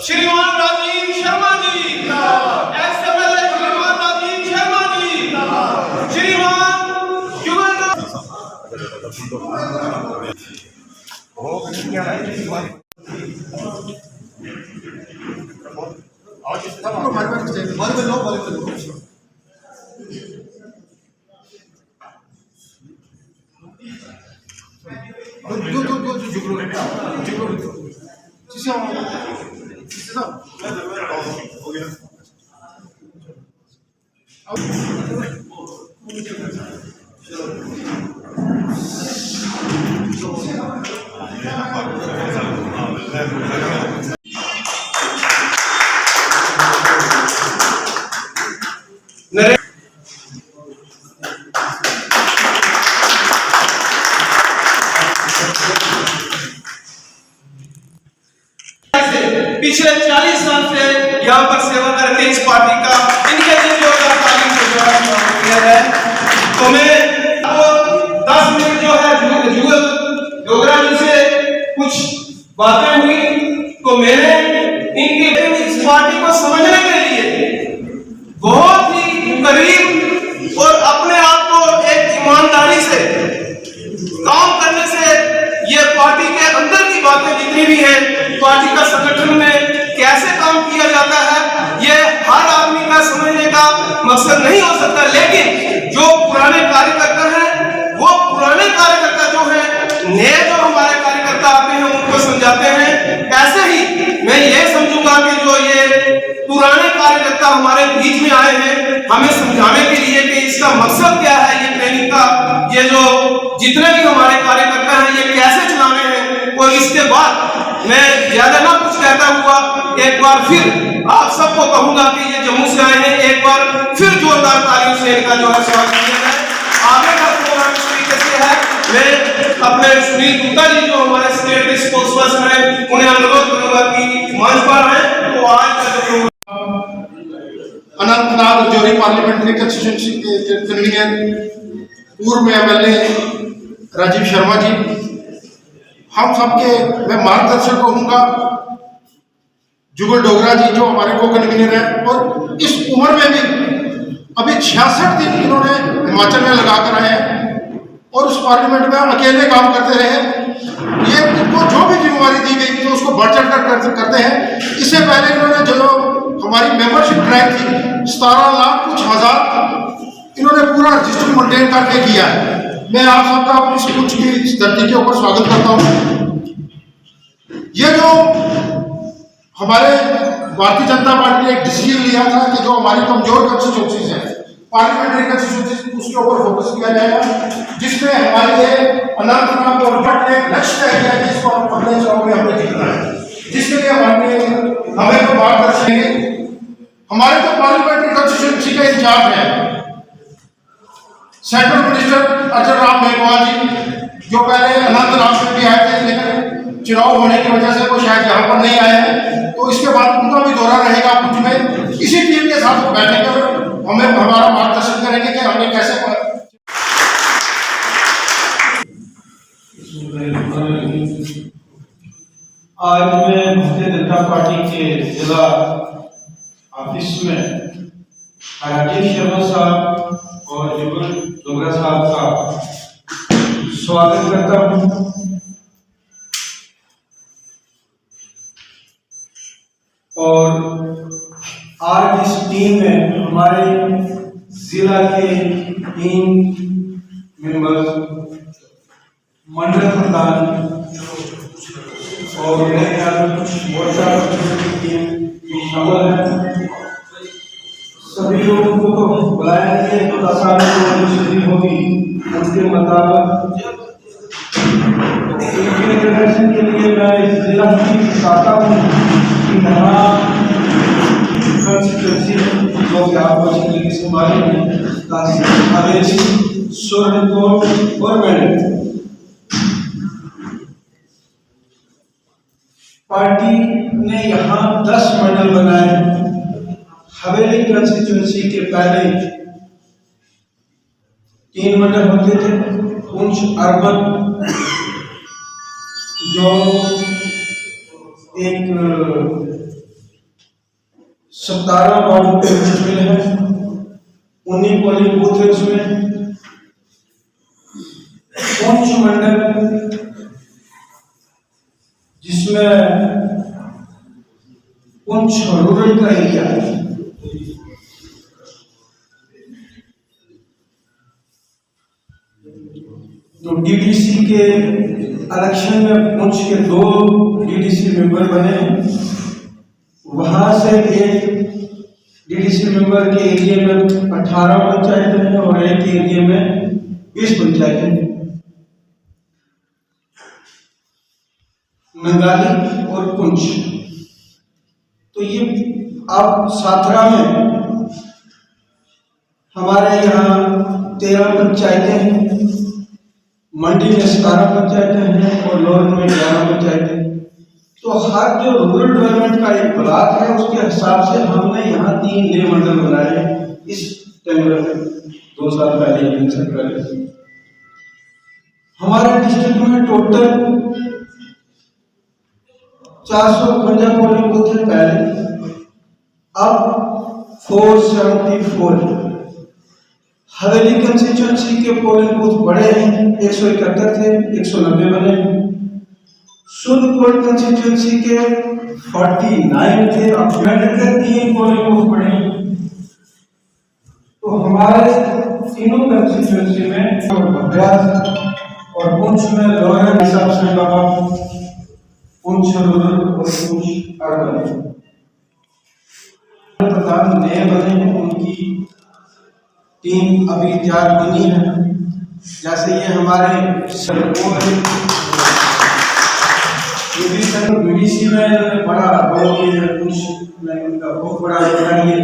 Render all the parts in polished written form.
श्रीमान राजीव शर्मा जी, एक्स-एमएलए श्रीमान राजीव शर्मा जी, श्रीमान जुगल पिछले 40 साल से यहाँ पर सेवा करके इस पार्टी का इनके किया है। तो मैं 10 मिनट जो है जुगल डोगरा जी से कुछ बातें हुई, तो मैंने इनकी इस पार्टी को समझने के लिए बहुत ही करीब और अपने आप को एक ईमानदारी से काम करने से ये पार्टी के अंदर की बातें जितनी भी है, पार्टी का संगठन में कैसे काम किया जाता है, ये हर आदमी का समझने का मकसद नहीं हो सकता। लेकिन जो पुराने कार्यकर्ता हैं, वो पुराने कार्यकर्ता जो हैं, नए जो हमारे कार्यकर्ता आते हैं उनको समझाते हैं। ऐसे ही मैं ये समझूंगा कि जो ये पुराने कार्यकर्ता हमारे बीच में आए हैं, हमें समझाने के लिए कि इसका मकसद क्या है, ये ट्रेनिंग का, ये जो जितने भी हमारे कार्यकर्ता हैं ये कैसे चलाने हैं। और इसके बाद मैं ज्यादा ना कुछ कहता हुआ एक बार फिर आप सबको कहूंगा कि ये जम्मू से आए हैं, एक बार फिर जोरदार तालियों से इनका जो है स्वागत किया जाए। आगे का प्रोग्राम इस तरीके से है। मैं अपने सुनील गुप्ता जी जो हमारे स्टेट स्पोक्सपर्सन हैं, उन्हें अनुरोध करूंगा कि मंच पर आए। तो आज का जो अनंतनाग जोरी पार्लियामेंट्री कंस्टिट्यूंसी के कन्वीनर पूर्व में एमएलए राजीव शर्मा जी, हम सबके मैं मार्गदर्शक कहूँगा जुगल डोगरा जी जो हमारे को कन्वीनर है, और इस उम्र में भी अभी 66 दिन इन्होंने हिमाचल में लगा कर आए हैं और उस पार्लियामेंट में अकेले काम करते रहे। ये इनको जो भी जिम्मेवारी दी गई तो उसको बढ़ चढ़ कर करते हैं। इससे पहले इन्होंने जो हमारी मेंबरशिप ड्राइव थी 17 लाख कुछ हजार इन्होंने पूरा रजिस्टर मेंटेन करके किया है। मैं आप सबका इस कुछ की इस धरती के ऊपर स्वागत करता हूँ। ये जो हमारे भारतीय जनता पार्टी ने एक डिसीजन लिया था कि जो हमारी कमजोर कंस्टिट्यूंसीज है, पार्लियामेंट्री कंस्टिट्यूंसीज, उसके ऊपर फोकस किया जाएगा, जिसमें हमारे लिए अनंतनाग और भट्ट ने लक्ष्य तय किया कि इसको अपने चुनाव में हमें जीतना है, जिसके लिए हमें तो मार्गदर्शन है। हमारे तो पार्लियामेंट्री कंस्टिट्यूंसी का इंचार्ज है सेंट्रल मिनिस्टर अर्जुन राम मेघवाल जी, जो पहले अनंतनाग में भी आए थे, लेकिन चुनाव होने की वजह से वो शायद यहाँ पर नहीं आए हैं। तो इसके बाद उनका भी दौरा रहेगा कुछ में, इसी टीम के साथ बैठने कर हमें हमारा मार्गदर्शन करेंगे कि हमें कैसे। आज मैं भारतीय जनता पार्टी के जिला ऑफिस में राजीव शर्मा साहब और जुगल डोगरा साहब का स्वागत करता हूँ। और आज इस टीम में हमारे जिला के 3 मेंबर, मंडल प्रधान और मेरे ख्याल में कुछ मोर्चा की टीम शामिल है। सभी लोगों को तो बुलाया गया, 10 साल की होगी उनके मुताबिक प्रदर्शन के लिए मैं इस जिला की चाहता हूँ कि यहाँ कंस्टिट्यूंसी लोग यहाँ पर जिंदगी संभालेंगे, और मैंने पार्टी ने यहाँ 10 मंडल बनाए। हवेली कंस्टिट्यूंसी के पहले 3 मंडल होते थे, पुंछ अर्बन जो एक 17 वार्ड पे मुश्किल है, 19 पोलिंग बूथ है उसमें। पुंछ मंडल जिसमें पुंछ रूरल का एरिया है, तो डीडीसी के इलेक्शन में पुंछ के 2 डीडीसी मेंबर बने। वहां से एक डीडीसी मेंबर के एरिया में 18 पंचायतें हैं और एक एरिया में 20 पंचायतें, नंगाली और पुंछ। तो ये अब साथरा में हमारे यहाँ 13 पंचायतें हैं, मंडी में 17 पंचायतें हैं और लोरन में 11 पंचायतें। तो हर जो रूरल डेवलपमेंट का एक ब्लॉक है उसके हिसाब से हमने यहाँ 3 नए मंडल बनाए इस टाइम में, 2 साल पहले इलेक्शन पहले। हमारे डिस्ट्रिक्ट में टोटल 452 पोलिंग बूथ है पहले, अब 474। हवेली कंस्टिट्यूंसी के पोलिंग बूथ बड़े हैं, 171 थे, 190 बने। सुरकोट कंस्टिट्यूंसी के 49 थे, अब बढ़कर 3 पोलिंग बूथ बड़े। तो हमारे तीनों कंस्टिट्यूंसी में और पुंछ में लोअर हिसाब से लगा, पुंछ रूरल और पुंछ अर्बन। प्रधान नए बने हैं, उनकी टीम अभी तैयार बनी है। जैसे ये हमारे बीडीसी में बड़ा रोल है, कुछ में उनका बहुत बड़ा योगदान है।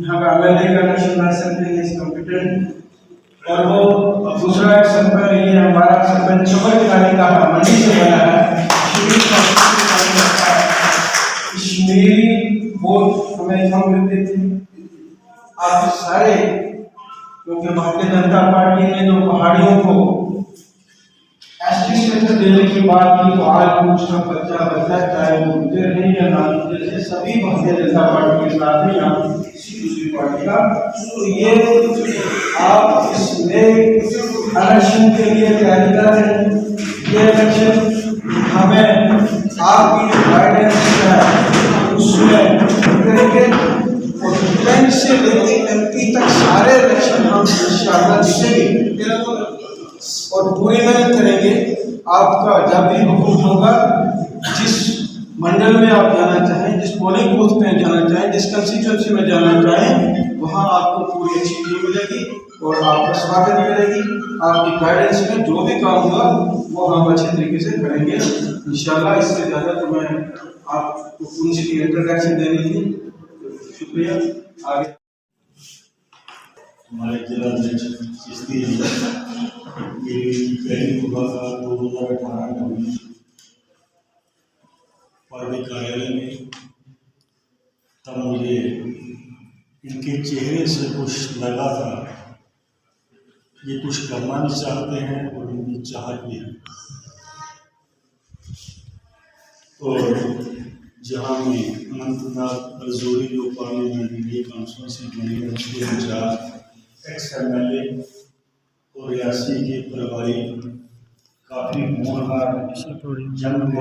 यहाँ का एमएलए का इलेक्शन लड़ सकते हैं, इस कॉम्पिटेंट। और वो दूसरा एक सरपंच, ये हमारा सरपंच चमक गाड़ी का मंडी से बना है, कश्मीरी वोट हमें कम मिलते थे। आप सारे, क्योंकि भारतीय जनता पार्टी ने जो पहाड़ियों को एसटी क्षेत्र देने की बात की, तो आज कुछ का बच्चा चाहे वो मुझे नहीं या ना मुझे, सभी भारतीय जनता पार्टी के साथ में यहाँ किसी दूसरी पार्टी का। तो ये आप इस इलेक्शन के लिए तैयारी कर रहे हैं। ये इलेक्शन हमें आपकी जो गाइडेंस है उसमें करेंगे, और बैंक से लेके एमपी तक सारे इलेक्शन हम इंशाअल्लाह जीतेंगे और पूरी मेहनत करेंगे। आपका जब भी हुक्म होगा, जिस मंडल में आप जाना चाहें, जिस पोलिंग बूथ में जाना चाहें, जिस कंस्टिट्यूंसी में जाना चाहें, वहाँ आपको पूरी अच्छी टीम मिलेगी और आपका स्वागत करेगी। आपकी गाइडेंस में जो भी काम होगा वो हम अच्छे तरीके से करेंगे इंशाअल्लाह। इससे ज़्यादा तो मैं आपको उनकी इंट्रोडक्शन देनी थी। शुक्रिया। आगे हमारे जिला अध्यक्ष चिश्ती पहली मुलाकात 2018 में हुई पार्टी कार्यालय में। तब मुझे इनके चेहरे से कुछ लगा था, ये कुछ करना भी चाहते हैं और इनकी चाहत भी है। तो जहाँ में अनंतनाग रजौरी जो पार्लियामेंट्री काउंसिल से जुड़ी है, उसके इंचार्ज एक्स एमएलए और रियासी के प्रभारी काफ़ी होनहार जंग में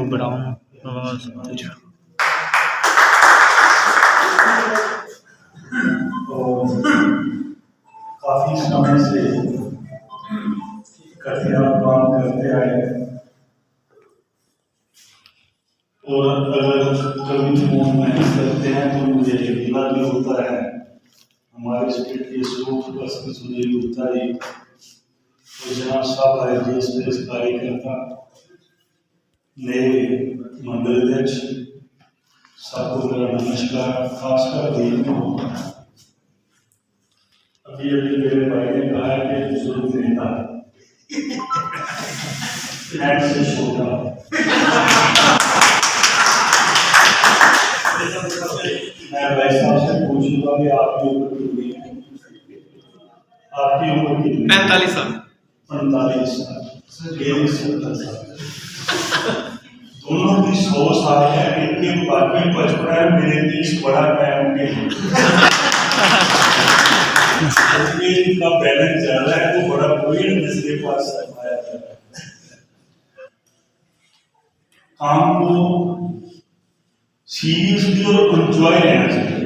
और काफ़ी समय से कठिन काम करते आए। और अगर कभी फोन नहीं करते हैं तो मुझे गिला भी होता है। हमारे स्टेट के स्पोर्ट्स पर्सन सुनील गुप्ता जी और जहाँ सब आईजीएस कार्यकर्ता, नए मंडल अध्यक्ष, सबको मेरा नमस्कार। खासकर देखने होता है, अभी मेरे भाई ने कहा है कि बुजुर्ग नेता से छोटा। मैं भाई साहब से पूछूंगा कि आपकी उम्र कितनी है? आपकी उम्र कितनी? 45 साल। 45 साल, 70 साल। तो दोनों की 100 साल है, इनके बाकी 55 है, मेरे 30 बड़ा है उनके इनका बैलेंस ज्यादा है तो बड़ा कोई जिसके पास सरमाया ज्यादा है। काम को सीरियसली और एंजॉय लेना चाहिए।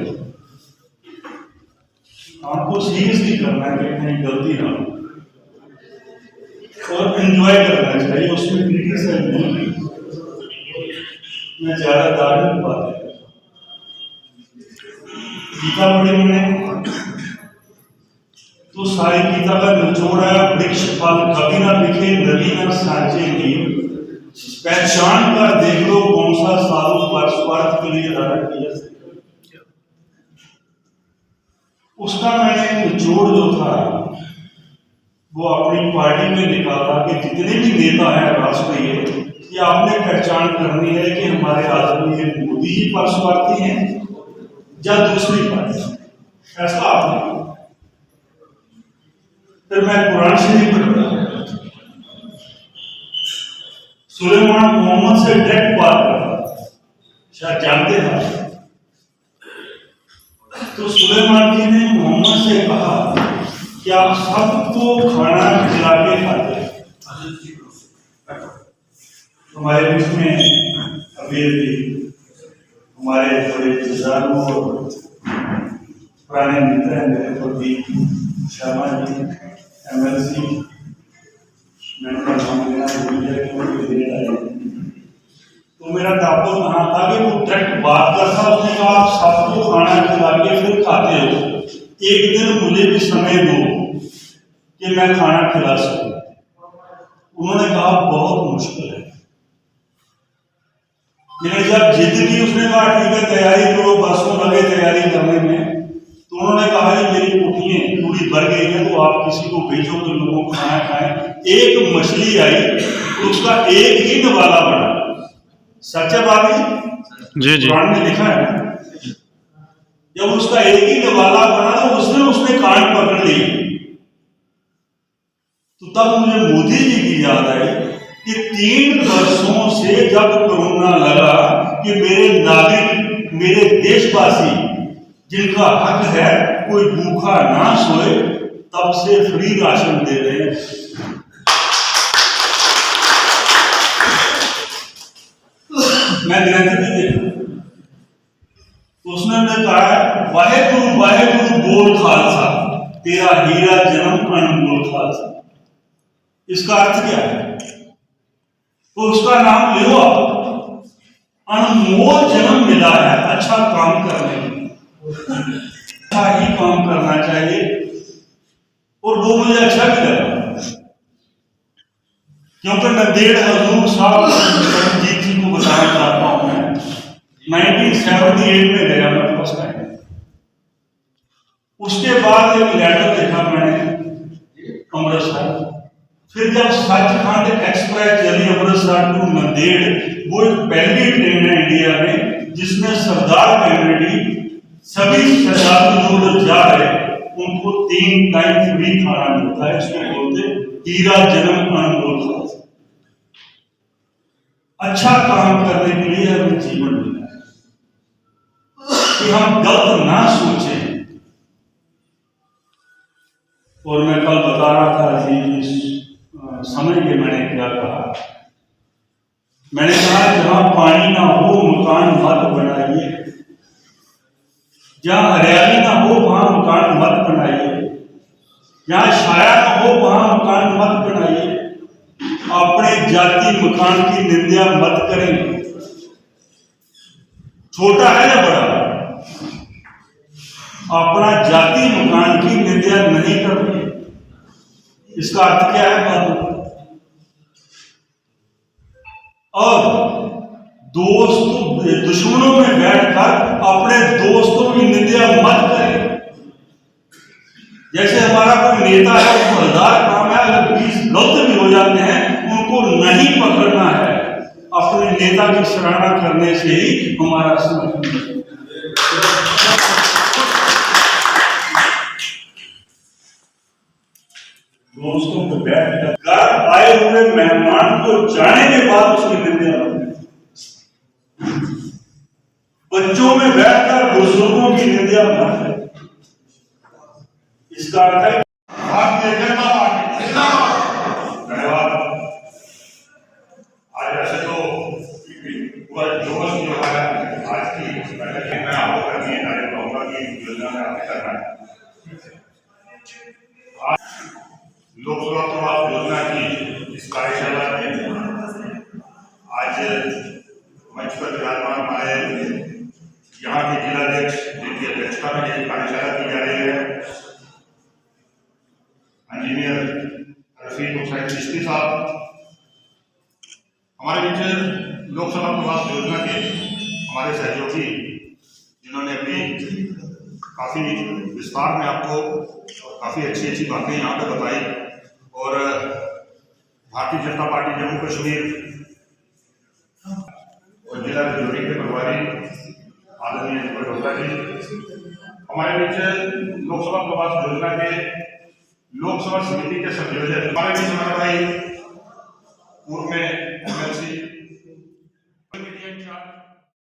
काम को सीरियसली करना है कि कहीं गलती ना हो और एंजॉय करना चाहिए, उसमें क्रिटिसाइज नहीं। मैं ज्यादा धार्मिक बातें करता गीता पढ़ी मैंने तो सारी गीता का निचोड़ है वृक्ष फल कभी ना दिखे नदी ना सांचे नींव, पहचान कर देख लो कौन सा साधु पर स्वार्थ के लिए धारण किया। उसका मैंने निचोड़ जो था वो अपनी पार्टी में निकाला कि जितने भी नेता हैं राष्ट्रीय, ये आपने पहचान करनी है कि हमारे आदरणीय मोदी जी पर स्वार्थी हैं या दूसरी पार्टी, फैसला आपने। फिर मैं कुरान शरीफ पढ़ रहा, सुलेमान मोहम्मद से डायरेक्ट बात करता, शायद जानते हैं। तो सुलेमान जी ने मोहम्मद से कहा कि आप सबको खाना खिला के खाते हैं। हमारे बीच में अभी हमारे बड़े बुजुर्गों और पुराने मित्र हैं मेरे प्रदीप शर्मा जी MLC, मैंने उनका नाम लेना भूल गया कि वो दे रहे हैं। तो मेरा टापो कहाँ था कि वो डायरेक्ट बात करता, उसने कहा आप सबको खाना खिला के फिर खाते हो, एक दिन मुझे भी समय दो कि मैं खाना खिला सकूं। उन्होंने कहा बहुत मुश्किल है, लेकिन जब जिद की उसने कहा ठीक है तैयारी करो, बरसों लगे तैयारी करने में, तो उन्होंने कहा कि मेरी कुटियां पूरी भर गई है तो आप किसी को भेजो तो लोगों को खाना खाएं। एक मछली आई तो उसका एक ही नवाला बना। सच है बात जी जी कुरान में लिखा है ना, जब उसका एक ही नवाला बना तो उसने कान पकड़ ली। तो तब मुझे मोदी जी की याद आई कि 3 वर्षों से जब कोरोना लगा कि मेरे नागरिक, मेरे देशवासी जिनका हक है कोई भूखा ना सोए, तब से फ्री राशन दे रहे हैं। मैं निरंतर भी देखा तो उसने कहा वाहेगुरु बोल खालसा, तेरा हीरा जन्म अनमोल खालसा। इसका अर्थ क्या है? तो उसका नाम ले लो आप, अनमोल जन्म मिला है अच्छा काम करने में, अच्छा ही काम करना चाहिए। और वो मुझे अच्छा भी लगा क्योंकि नंदेड़ हजूर साहब सरबजीत जी को बताना चाहता हूं मैं 1978 में गया मैं फर्स्ट टाइम। उसके बाद एक लेटर देखा मैंने अमृतसर, फिर जब सचखंड एक्सप्रेस चली अमृतसर टू नंदेड़, वो एक पहली ट्रेन है इंडिया में जिसमें सरदार कम्युनिटी सभी श्रद्धालु जो जा रहे उनको 3 टाइम फ्री खाना मिलता है। इसको बोलते हीरा जन्म अनमोल खालसा। अच्छा काम करने के लिए हमें जीवन मिला है कि हम गलत ना सोचें। और मैं कल बता रहा था जी समझ के मैंने क्या कहा, मैंने कहा जहां पानी ना हो मकान मत बनाइए, जहां हरियाली ना हो वहां मकान मत बनाइए, जहां छाया ना हो वहां मकान मत बनाइए, अपने जाति मकान की निंदा मत करें, छोटा है या बड़ा, अपना जाति मकान की निंदा नहीं करनी। इसका अर्थ क्या है बात? और दुश्मनों में बैठकर अपने दोस्तों की निंदा मत करें। जैसे हमारा कोई नेता है, उसको हलदार काम है, अगर 20 गलत भी हो जाते हैं उनको नहीं पकड़ना है। अपने नेता की सराहना करने से ही हमारा समर्थन। दोस्तों को बैठ कर आए हुए मेहमान को जाने के बाद उसकी निंदा मंचों में बैठकर बुजुर्गों की निंदा न करें। इसका अर्थ है भारतीय जनता पार्टी जिंदाबाद। धन्यवाद। आज वैसे तो पूरा जोश जो है आज की बैठक में मैं आपको करनी है कार्य कहूँगा कि योजना में आपने करना है। लोकसभा प्रवास योजना की इस कार्यशाला में आज मंच पर विराजमान हमारे यहाँ के जिलाध्यक्ष जिनकी अध्यक्षता में एक कार्यशाला की जा रही है, इंजीनियर रफीक हुसैन चिश्ती साहब, हमारे बीच लोकसभा प्रवास योजना के हमारे सहयोगी जिन्होंने अपनी काफी विस्तार में आपको काफी अच्छी अच्छी बातें यहाँ पे बताई और भारतीय जनता पार्टी जम्मू कश्मीर और जिला तिजोरी के प्रभारी आदरणीय बड़ोत्रा जी, हमारे बीच लोकसभा प्रवास योजना के लोकसभा समिति के संयोजक हमारे बीच हमारे भाई पूर्व में